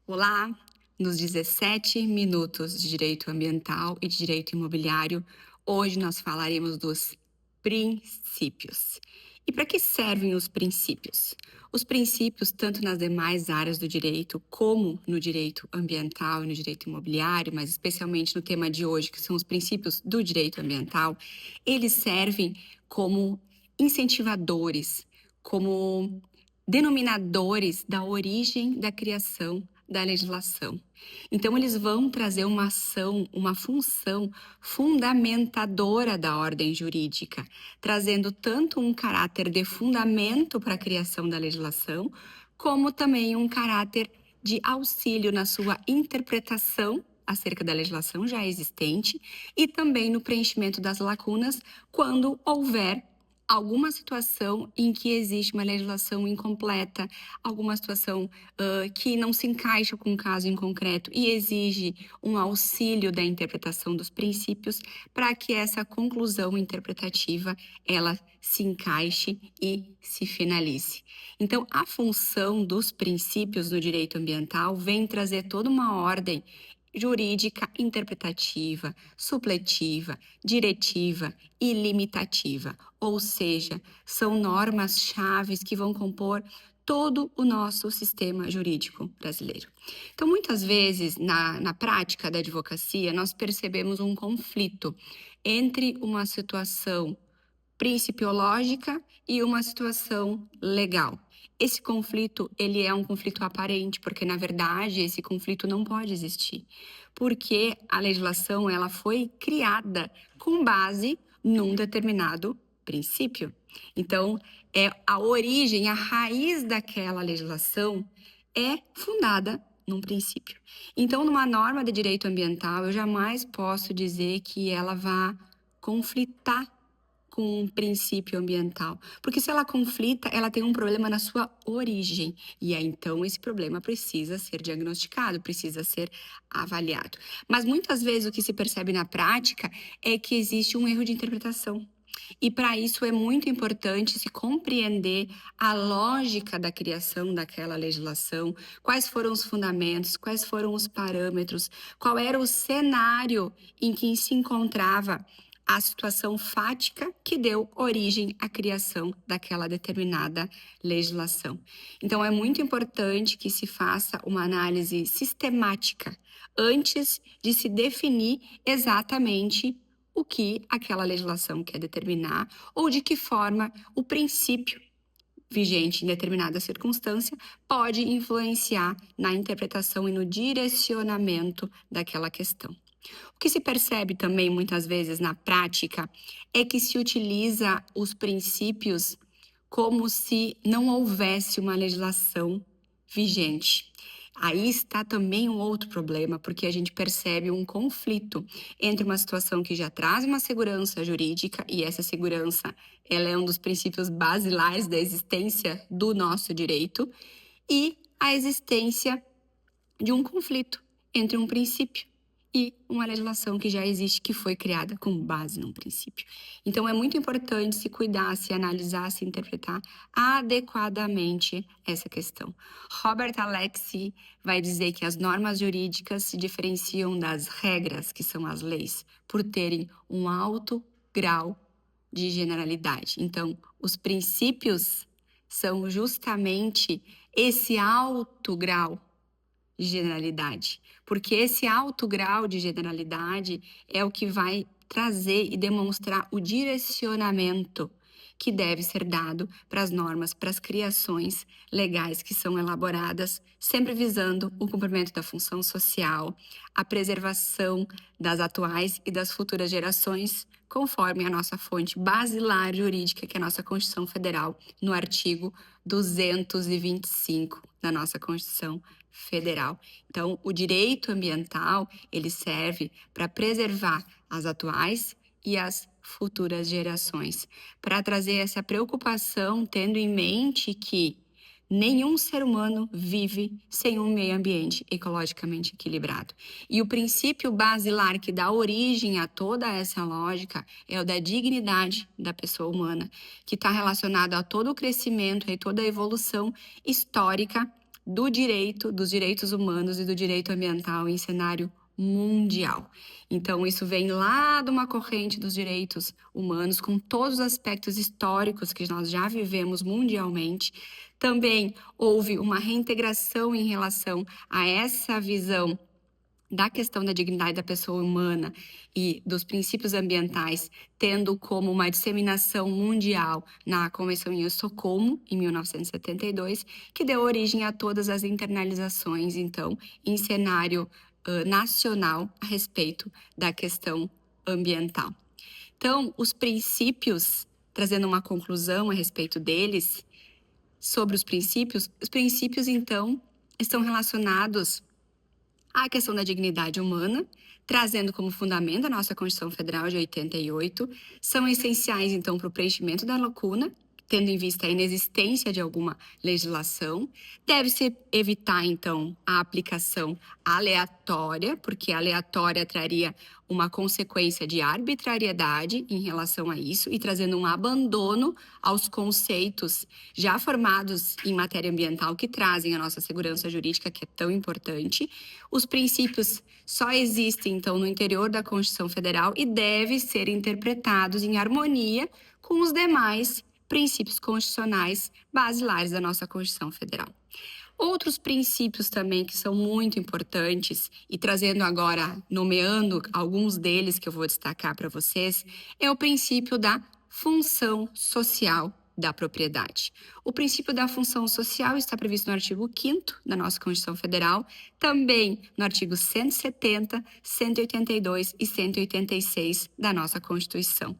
Olá! Nos 17 minutos de direito ambiental e de direito imobiliário, hoje nós falaremos dos princípios. E para que servem os princípios? Os princípios, tanto nas demais áreas do direito, como no direito ambiental e no direito imobiliário, mas especialmente no tema de hoje, que são os princípios do direito ambiental, eles servem como incentivadores, como denominadores da origem da criação da legislação. Então, eles vão trazer uma ação, uma função fundamentadora da ordem jurídica, trazendo tanto um caráter de fundamento para a criação da legislação, como também um caráter de auxílio na sua interpretação acerca da legislação já existente e também no preenchimento das lacunas quando houver alguma situação em que existe uma legislação incompleta, alguma situação que não se encaixa com um caso em concreto e exige um auxílio da interpretação dos princípios para que essa conclusão interpretativa ela se encaixe e se finalize. Então, a função dos princípios no direito ambiental vem trazer toda uma ordem jurídica interpretativa, supletiva, diretiva e limitativa, ou seja, são normas chaves que vão compor todo o nosso sistema jurídico brasileiro. Então, muitas vezes, na prática da advocacia, nós percebemos um conflito entre uma situação principiológica e uma situação legal. Esse conflito, ele é um conflito aparente, porque na verdade esse conflito não pode existir, porque a legislação ela foi criada com base num determinado princípio. Então, a origem, a raiz daquela legislação é fundada num princípio. Então, numa norma de direito ambiental, eu jamais posso dizer que ela vá conflitar com um princípio ambiental. Porque se ela conflita, ela tem um problema na sua origem. E aí, então, esse problema precisa ser diagnosticado, precisa ser avaliado. Mas muitas vezes o que se percebe na prática é que existe um erro de interpretação. E para isso é muito importante se compreender a lógica da criação daquela legislação, quais foram os fundamentos, quais foram os parâmetros, qual era o cenário em que se encontrava a situação fática que deu origem à criação daquela determinada legislação. Então, é muito importante que se faça uma análise sistemática antes de se definir exatamente o que aquela legislação quer determinar ou de que forma o princípio vigente em determinada circunstância pode influenciar na interpretação e no direcionamento daquela questão. O que se percebe também muitas vezes na prática é que se utiliza os princípios como se não houvesse uma legislação vigente. Aí está também um outro problema, porque a gente percebe um conflito entre uma situação que já traz uma segurança jurídica, e essa segurança ela é um dos princípios basilares da existência do nosso direito, e a existência de um conflito entre um princípio e uma legislação que já existe, que foi criada com base num princípio. Então, é muito importante se cuidar, se analisar, se interpretar adequadamente essa questão. Robert Alexie vai dizer que as normas jurídicas se diferenciam das regras, que são as leis, por terem um alto grau de generalidade. Então, os princípios são justamente esse alto grau de generalidade, porque esse alto grau de generalidade é o que vai trazer e demonstrar o direcionamento que deve ser dado para as normas, para as criações legais que são elaboradas, sempre visando o cumprimento da função social, a preservação das atuais e das futuras gerações, conforme a nossa fonte basilar jurídica, que é a nossa Constituição Federal, no artigo 225 da nossa Constituição Federal. Então, o direito ambiental, ele serve para preservar as atuais e as futuras gerações, para trazer essa preocupação, tendo em mente que nenhum ser humano vive sem um meio ambiente ecologicamente equilibrado. E o princípio basilar que dá origem a toda essa lógica é o da dignidade da pessoa humana, que está relacionado a todo o crescimento e toda a evolução histórica dos direitos humanos e do direito ambiental em cenário mundial. Então, isso vem lá de uma corrente dos direitos humanos, com todos os aspectos históricos que nós já vivemos mundialmente. Também houve uma reintegração em relação a essa visão da questão da dignidade da pessoa humana e dos princípios ambientais, tendo como uma disseminação mundial na Convenção em Estocolmo, em 1972, que deu origem a todas as internalizações, então, em cenário nacional a respeito da questão ambiental. Então, os princípios, trazendo uma conclusão a respeito deles, sobre os princípios, então, estão relacionados à questão da dignidade humana, trazendo como fundamento a nossa Constituição Federal de 88, são essenciais, então, para o preenchimento da lacuna, tendo em vista a inexistência de alguma legislação. Deve-se evitar, então, a aplicação aleatória, porque aleatória traria uma consequência de arbitrariedade em relação a isso e trazendo um abandono aos conceitos já formados em matéria ambiental que trazem a nossa segurança jurídica, que é tão importante. Os princípios só existem, então, no interior da Constituição Federal e devem ser interpretados em harmonia com os demais princípios constitucionais basilares da nossa Constituição Federal. Outros princípios também que são muito importantes, e trazendo agora, nomeando alguns deles que eu vou destacar para vocês, é o princípio da função social da propriedade. O princípio da função social está previsto no artigo 5º da nossa Constituição Federal, também no artigo 170, 182 e 186 da nossa Constituição.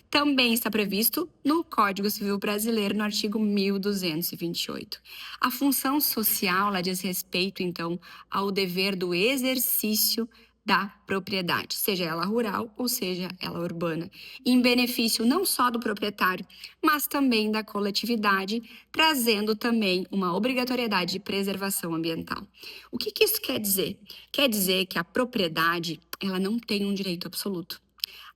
Também está previsto no Código Civil Brasileiro, no artigo 1228. A função social, ela diz respeito, então, ao dever do exercício da propriedade, seja ela rural ou seja ela urbana, em benefício não só do proprietário, mas também da coletividade, trazendo também uma obrigatoriedade de preservação ambiental. O que isso quer dizer? Quer dizer que a propriedade, ela não tem um direito absoluto.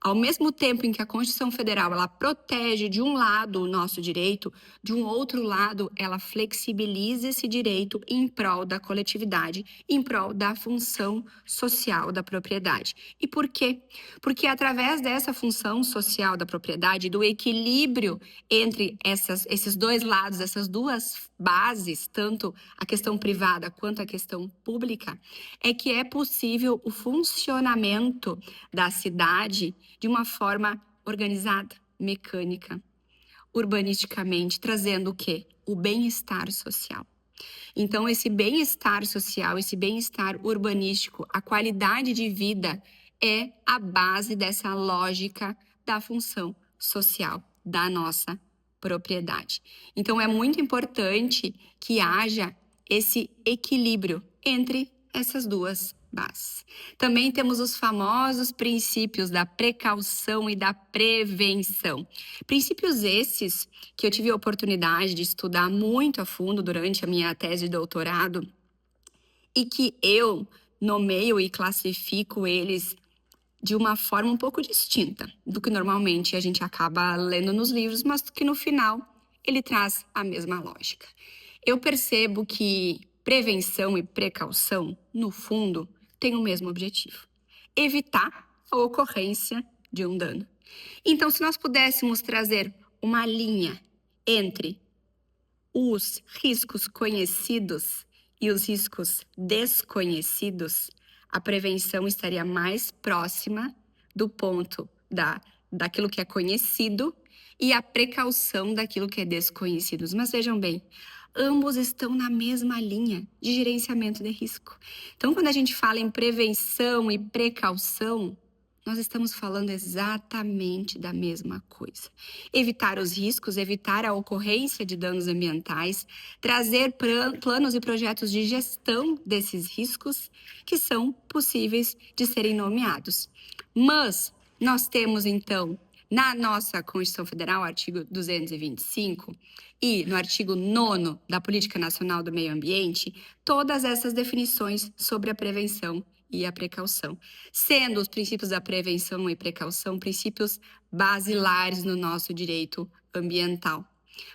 Ao mesmo tempo em que a Constituição Federal ela protege de um lado o nosso direito, de um outro lado ela flexibiliza esse direito em prol da coletividade, em prol da função social da propriedade. E por quê? Porque através dessa função social da propriedade, do equilíbrio entre esses dois lados, essas duas bases, tanto a questão privada quanto a questão pública, é que é possível o funcionamento da cidade de uma forma organizada, mecânica, urbanisticamente, trazendo o quê? O bem-estar social. Então, esse bem-estar social, esse bem-estar urbanístico, a qualidade de vida é a base dessa lógica da função social da nossa propriedade. Então, é muito importante que haja esse equilíbrio entre essas duas bases. Também temos os famosos princípios da precaução e da prevenção. Princípios esses que eu tive a oportunidade de estudar muito a fundo durante a minha tese de doutorado e que eu nomeio e classifico eles de uma forma um pouco distinta do que normalmente a gente acaba lendo nos livros, mas que no final ele traz a mesma lógica. Eu percebo que prevenção e precaução, no fundo, têm o mesmo objetivo: evitar a ocorrência de um dano. Então, se nós pudéssemos trazer uma linha entre os riscos conhecidos e os riscos desconhecidos, a prevenção estaria mais próxima do ponto daquilo que é conhecido e a precaução daquilo que é desconhecido. Mas vejam bem, ambos estão na mesma linha de gerenciamento de risco. Então, quando a gente fala em prevenção e precaução, nós estamos falando exatamente da mesma coisa. Evitar os riscos, evitar a ocorrência de danos ambientais, trazer planos e projetos de gestão desses riscos que são possíveis de serem nomeados. Mas nós temos, então, na nossa Constituição Federal, artigo 225, e no artigo 9º da Política Nacional do Meio Ambiente, todas essas definições sobre a prevenção e a precaução, sendo os princípios da prevenção e precaução princípios basilares no nosso direito ambiental.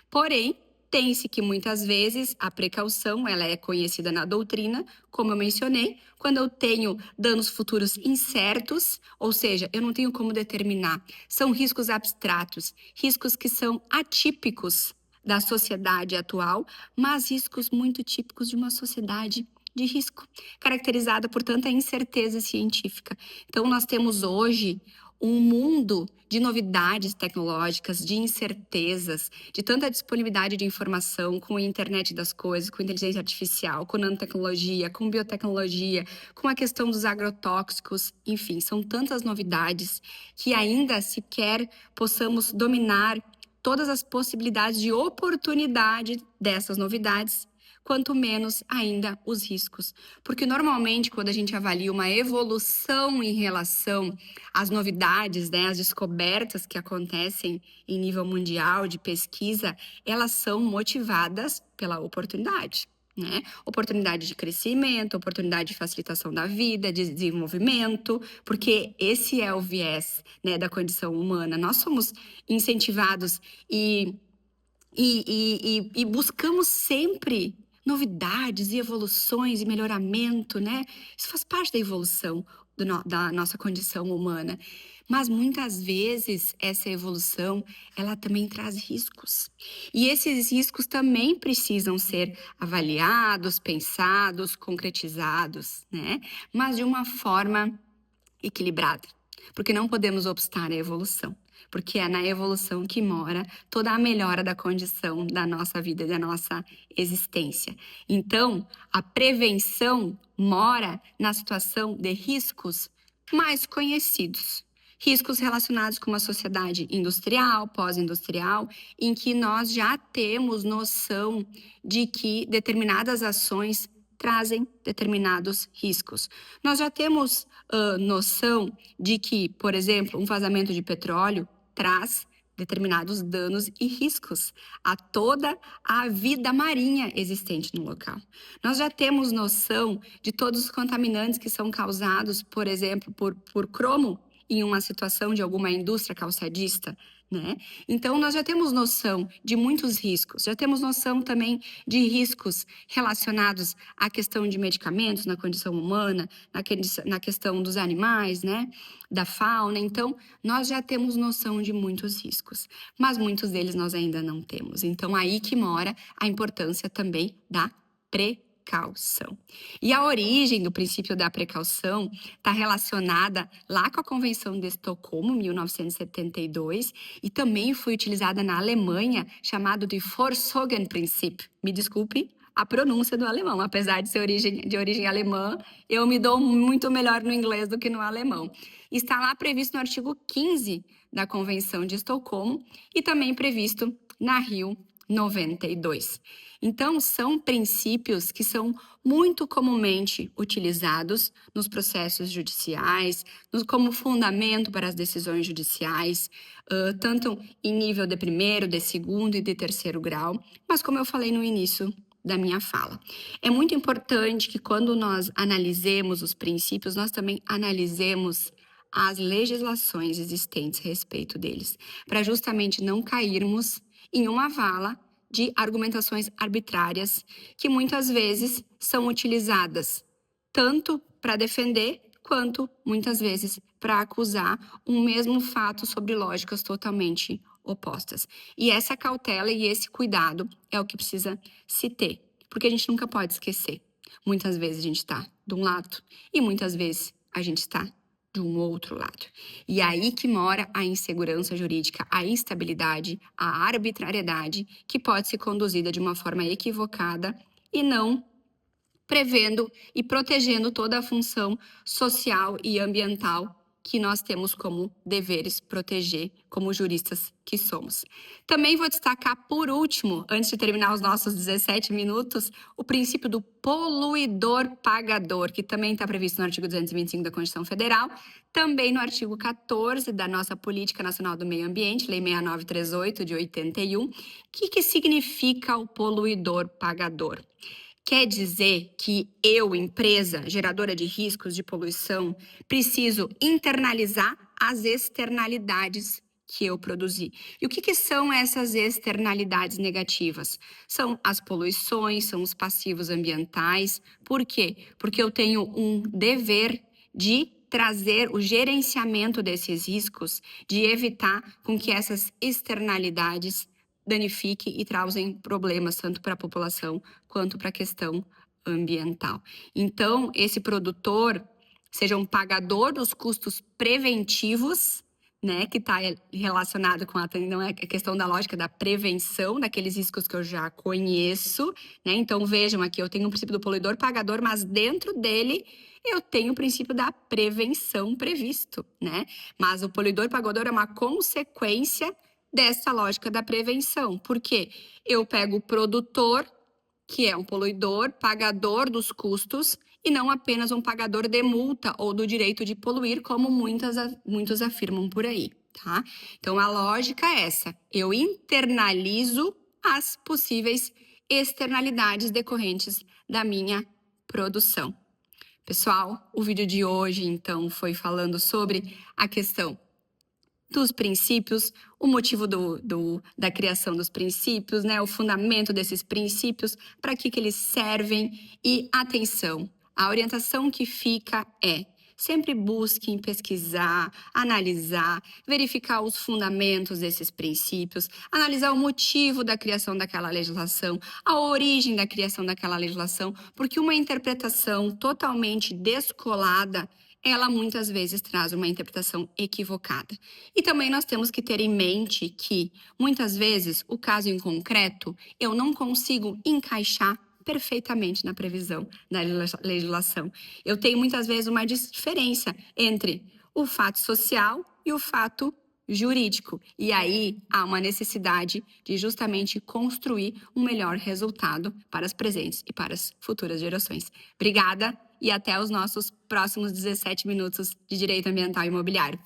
Porém, tem-se que muitas vezes a precaução, ela é conhecida na doutrina, como eu mencionei, quando eu tenho danos futuros incertos, ou seja, eu não tenho como determinar. São riscos abstratos, riscos que são atípicos da sociedade atual, mas riscos muito típicos de uma sociedade de risco, caracterizada por tanta incerteza científica. Então, nós temos hoje um mundo de novidades tecnológicas, de incertezas, de tanta disponibilidade de informação com a internet das coisas, com inteligência artificial, com nanotecnologia, com biotecnologia, com a questão dos agrotóxicos, enfim, são tantas novidades que ainda sequer possamos dominar todas as possibilidades de oportunidade dessas novidades, quanto menos ainda os riscos. Porque normalmente, quando a gente avalia uma evolução em relação às novidades, né, às descobertas que acontecem em nível mundial de pesquisa, elas são motivadas pela oportunidade. Né? Oportunidade de crescimento, oportunidade de facilitação da vida, de desenvolvimento, porque esse é o viés, né, da condição humana. Nós somos incentivados e buscamos sempre novidades e evoluções e melhoramento, né? Isso faz parte da evolução da nossa condição humana. Mas muitas vezes essa evolução, ela também traz riscos. E esses riscos também precisam ser avaliados, pensados, concretizados, né? Mas de uma forma equilibrada. Porque não podemos obstar a evolução. Porque é na evolução que mora toda a melhora da condição da nossa vida e da nossa existência. Então, a prevenção mora na situação de riscos mais conhecidos. Riscos relacionados com uma sociedade industrial, pós-industrial, em que nós já temos noção de que determinadas ações trazem determinados riscos. Nós já temos noção de que, por exemplo, um vazamento de petróleo traz determinados danos e riscos a toda a vida marinha existente no local. Nós já temos noção de todos os contaminantes que são causados, por exemplo, por cromo em uma situação de alguma indústria calçadista, né? Então, nós já temos noção de muitos riscos, já temos noção também de riscos relacionados à questão de medicamentos na condição humana, na questão dos animais, né? Da fauna. Então, nós já temos noção de muitos riscos, mas muitos deles nós ainda não temos. Então, aí que mora a importância também da precaução. E a origem do princípio da precaução está relacionada lá com a Convenção de Estocolmo, 1972, e também foi utilizada na Alemanha, chamado de Vorsorgenprinzip. Me desculpe a pronúncia do alemão, apesar de ser de origem alemã, eu me dou muito melhor no inglês do que no alemão. Está lá previsto no artigo 15 da Convenção de Estocolmo e também previsto na Rio 92. Então, são princípios que são muito comumente utilizados nos processos judiciais, como fundamento para as decisões judiciais, tanto em nível de primeiro, de segundo e de terceiro grau, mas como eu falei no início da minha fala. É muito importante que quando nós analisemos os princípios, nós também analisemos as legislações existentes a respeito deles, para justamente não cairmos em uma vala de argumentações arbitrárias que muitas vezes são utilizadas tanto para defender quanto muitas vezes para acusar um mesmo fato sobre lógicas totalmente opostas. E essa cautela e esse cuidado é o que precisa se ter, porque a gente nunca pode esquecer. Muitas vezes a gente está de um lado e muitas vezes a gente está de um outro lado. E aí que mora a insegurança jurídica, a instabilidade, a arbitrariedade, que pode ser conduzida de uma forma equivocada e não prevendo e protegendo toda a função social e ambiental que nós temos como deveres proteger como juristas que somos. Também vou destacar, por último, antes de terminar os nossos 17 minutos, o princípio do poluidor-pagador, que também está previsto no artigo 225 da Constituição Federal, também no artigo 14 da nossa Política Nacional do Meio Ambiente, Lei 6938 de 81. O que significa o poluidor-pagador? Quer dizer que eu, empresa geradora de riscos de poluição, preciso internalizar as externalidades que eu produzi. E o que são essas externalidades negativas? São as poluições, são os passivos ambientais. Por quê? Porque eu tenho um dever de trazer o gerenciamento desses riscos, de evitar com que essas externalidades danifiquem e causem problemas tanto para a população quanto para a questão ambiental. Então, esse produtor seja um pagador dos custos preventivos, né, que está relacionado com não é a questão da lógica da prevenção daqueles riscos que eu já conheço, né? Então vejam aqui, eu tenho o princípio do poluidor pagador, mas dentro dele eu tenho o princípio da prevenção previsto, né? Mas o poluidor pagador é uma consequência dessa lógica da prevenção. Por quê? Eu pego o produtor, que é um poluidor, pagador dos custos, e não apenas um pagador de multa ou do direito de poluir, como muitos afirmam por aí, tá? Então, a lógica é essa. Eu internalizo as possíveis externalidades decorrentes da minha produção. Pessoal, o vídeo de hoje, então, foi falando sobre a questão dos princípios, o motivo da criação dos princípios, né? O fundamento desses princípios, para que eles servem e, atenção, a orientação que fica é: sempre busquem pesquisar, analisar, verificar os fundamentos desses princípios, analisar o motivo da criação daquela legislação, a origem da criação daquela legislação, porque uma interpretação totalmente descolada, ela muitas vezes traz uma interpretação equivocada. E também nós temos que ter em mente que, muitas vezes, o caso em concreto, eu não consigo encaixar perfeitamente na previsão da legislação. Eu tenho muitas vezes uma diferença entre o fato social e o fato jurídico. E aí há uma necessidade de justamente construir um melhor resultado para as presentes e para as futuras gerações. Obrigada e até os nossos próximos 17 minutos de Direito Ambiental e Imobiliário.